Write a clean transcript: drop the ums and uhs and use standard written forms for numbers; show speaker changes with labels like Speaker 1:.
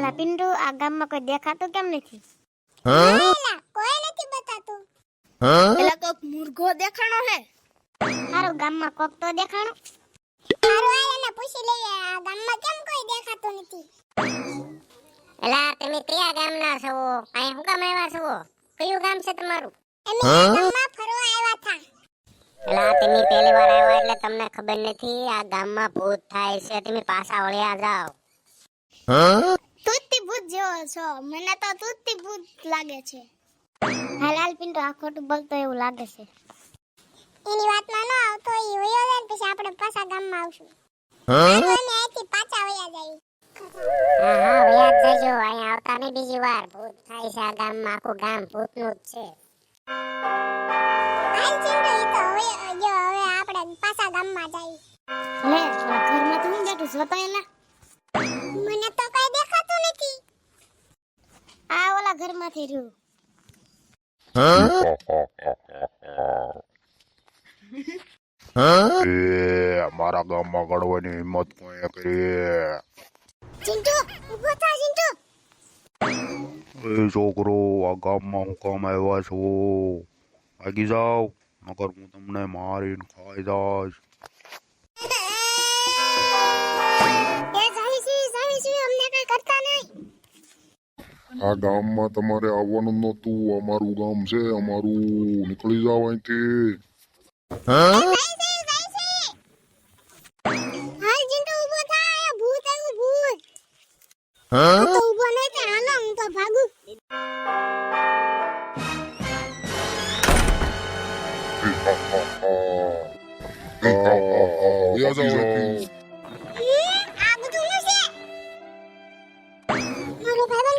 Speaker 1: એલા પિન્ટુ આ ગામમાં કોઈ દેખાતું કેમ નથી?
Speaker 2: એલા કોઈ નથી બતાતું.
Speaker 3: એલા કોક મુર્ગો દેખાણો હે.
Speaker 1: હારું ગામમાં કોક તો દેખાણું.
Speaker 2: હારું આય એને પૂછી લઈએ આ ગામમાં કેમ કોઈ દેખાતું નથી.
Speaker 4: એલા તમે કયા ગામના છો? અહીં હું કામ આવ્યા છો? કયું ગામ છે તમારું?
Speaker 2: અમે આ ગામમાં ફરવા આવ્યા થા.
Speaker 4: એલા તમે પહેલી વાર આવ્યા એટલે તમને ખબર નથી આ ગામમાં ભૂત થાય છે. તમે પાછા વળ્યા જાઓ.
Speaker 3: તુત્તી ભૂત જેવો છો. મને તો તુત્તી ભૂત લાગે છે.
Speaker 1: હાલ પિન્ટુ આ ખોટું બોલતો એવું લાગે છે.
Speaker 2: એની વાતમાં ન આવતો ઈ વયો જાય ને પછી આપણે પાછા ગામમાં આવશું. હારું અમે અહીંથી પાછા વયા જઈએ.
Speaker 4: હા વયા જ જજો. અહીં આવતા નહીં બીજી વાર. ભૂત થાય છે આ ગામમાં. આખું ગામ ભૂતનું જ છે.
Speaker 2: હાલ ચિંટુ ઈ તો હવે આપણે પાછા ગામમાં જઈએ.
Speaker 1: લે ઓલા ઘરમાં તો હું બેઠું જોતો એલા.
Speaker 2: મને તો કઈ દેખાતું નથી.
Speaker 1: આ ઓલા ઘરમાંથી રહ્યું.
Speaker 5: મારા ગામમાં ગળવાની હિંમત કોઈએ કરી?
Speaker 2: ચિંટુ ઊભો થા ચિંટુ.
Speaker 5: એ છોકરો, આ ગામમાં હું કામ આવ્યા છો? આગી જાઓ, નકર હું તમને મારીને ખાઈ જાઈશ.
Speaker 2: એ જાવી અમને કઈ કરતા નહીં.
Speaker 6: આ ગામમાં તમારે આવવાનું નહોતું. અમારું ગામ છે, અમારું. નીકળી જાવ અહીંથી.
Speaker 2: હાલ ચિંટુ ઊભો થા. આ ભૂત આવ્યું ભૂત. હું તો ઊભો નહીં થા. હાલો હું તો ભાગું.
Speaker 6: વયા જાઓ અહીંથી.
Speaker 2: આ બધું શું છે? મારો ભાઈબંધ